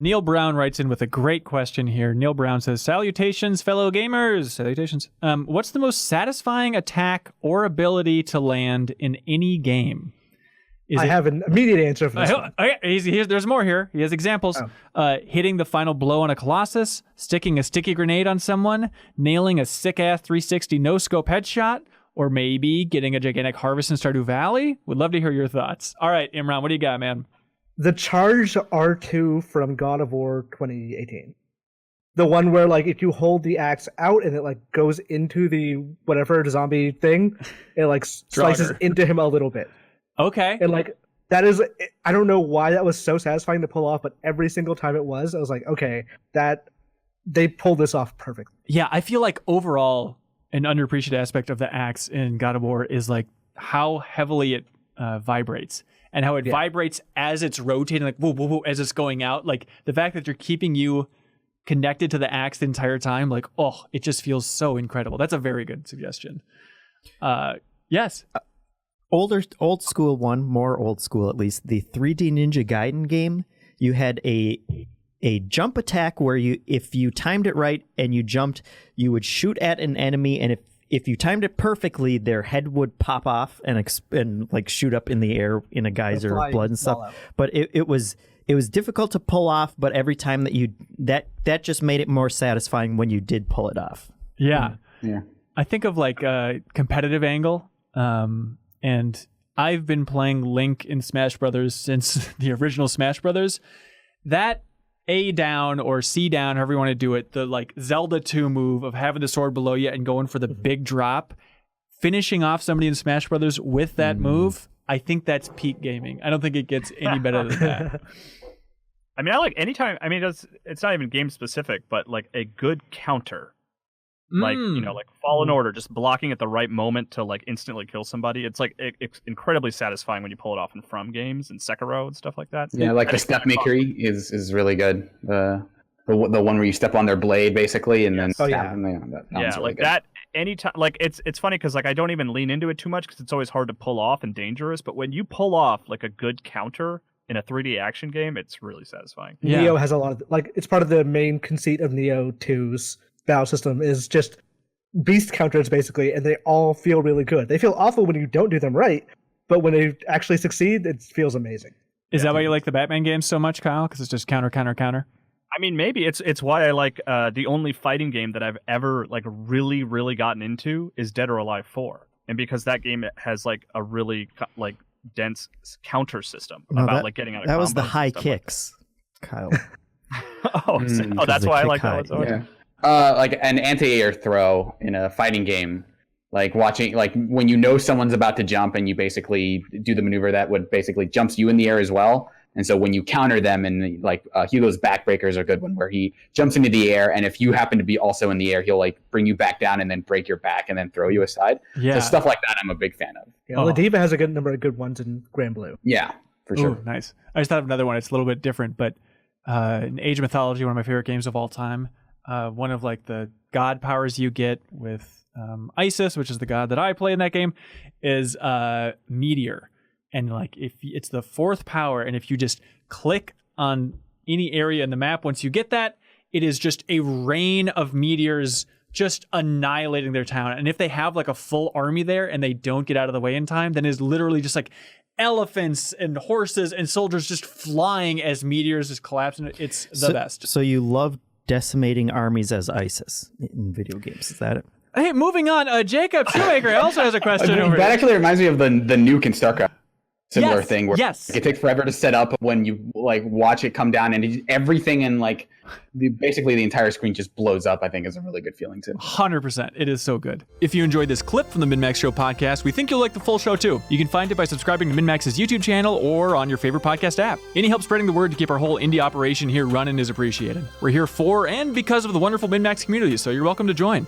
Neil Brown writes in with a great question here. Neil Brown says, salutations, fellow gamers. Salutations. What's the most satisfying attack or ability to land in any game? I have an immediate answer for this one. There's more here. He has examples. Hitting the final blow on a Colossus, sticking a sticky grenade on someone, nailing a sick-ass 360 no-scope headshot, or maybe getting a gigantic harvest in Stardew Valley. Would love to hear your thoughts. All right, Imran, what do you got, man? The charged R2 from God of War 2018. The one where, like, if you hold the axe out and it, like, goes into the whatever zombie thing, it, like, slices into him a little bit. Okay. And, like, that is, I don't know why that was so satisfying to pull off, but every single time it was, I was like, okay, they pulled this off perfectly. Yeah, I feel like overall, an underappreciated aspect of the axe in God of War is, like, how heavily it vibrates. And how it vibrates as it's rotating, like whoa, whoa, whoa, as it's going out. Like the fact that you're keeping you connected to the axe the entire time, like, oh, it just feels so incredible. That's a very good suggestion. Yes. Old school one, more old school at least. The 3D Ninja Gaiden game, you had a jump attack where if you timed it right and you jumped, you would shoot at an enemy, and if you timed it perfectly, their head would pop off and like shoot up in the air in a geyser of blood and stuff. But it was difficult to pull off. But every time that just made it more satisfying when you did pull it off. Yeah. I think of like a competitive angle, and I've been playing Link in Smash Brothers since the original Smash Brothers. That A down or C down, however you want to do it, the like Zelda 2 move of having the sword below you and going for the big drop, finishing off somebody in Smash Brothers with that move, I think that's peak gaming. I don't think it gets any better than that. I mean, I like anytime, I mean, it's not even game specific, but like a good counter. Like, you know, like Fallen Order, just blocking at the right moment to like instantly kill somebody. It's like it's incredibly satisfying when you pull it off in From games and Sekiro and stuff like that. Yeah, like the step makery is really good. The one where you step on their blade basically and then stab them. That really good. That anytime. Like it's funny because like I don't even lean into it too much because it's always hard to pull off and dangerous. But when you pull off like a good counter in a 3D action game, it's really satisfying. Yeah. Neo has a lot of it's part of the main conceit of Neo 2's battle system is just beast counters basically, and they all feel really good. They feel awful when you don't do them right, but when they actually succeed, it feels amazing. Is that why you like the Batman games so much, Kyle? Because it's just counter, counter, counter? I mean, maybe it's why I like the only fighting game that I've ever like really, really gotten into is Dead or Alive 4. And because that game has like a really like dense counter system like getting out of that was the high like kicks, Kyle. That's why I like that one. Yeah. Like an anti-air throw in a fighting game, like watching, like when you know someone's about to jump and you basically do the maneuver that would basically jumps you in the air as well. And so when you counter them, and like Hugo's backbreakers are a good one where he jumps into the air, and if you happen to be also in the air, he'll like bring you back down and then break your back and then throw you aside. Yeah. So stuff like that I'm a big fan of. Yeah, Ladiva has a good number of good ones in Grand Blue. Yeah, for sure. Ooh, nice. I just thought of another one. It's a little bit different, but in Age of Mythology, one of my favorite games of all time, one of like the god powers you get with Isis, which is the god that I play in that game, is Meteor. And like if it's the fourth power, and if you just click on any area in the map, once you get that, it is just a rain of meteors just annihilating their town. And if they have like a full army there and they don't get out of the way in time, then it's literally just like elephants and horses and soldiers just flying as meteors just collapse. It's the best. So you love decimating armies as ISIS in video games, is that it? Hey, moving on, Jacob Shoemaker also has a question over that actually reminds me of the nuke in StarCraft. Similar thing where it takes forever to set up when you like watch it come down, and everything in like basically the entire screen just blows up. I think is a really good feeling too. 100%. It is so good. If you enjoyed this clip from the MinnMax Show podcast, we think you'll like the full show too. You can find it by subscribing to MinnMax's YouTube channel or on your favorite podcast app. Any help spreading the word to keep our whole indie operation here running is appreciated. We're here for and because of the wonderful MinnMax community, so you're welcome to join.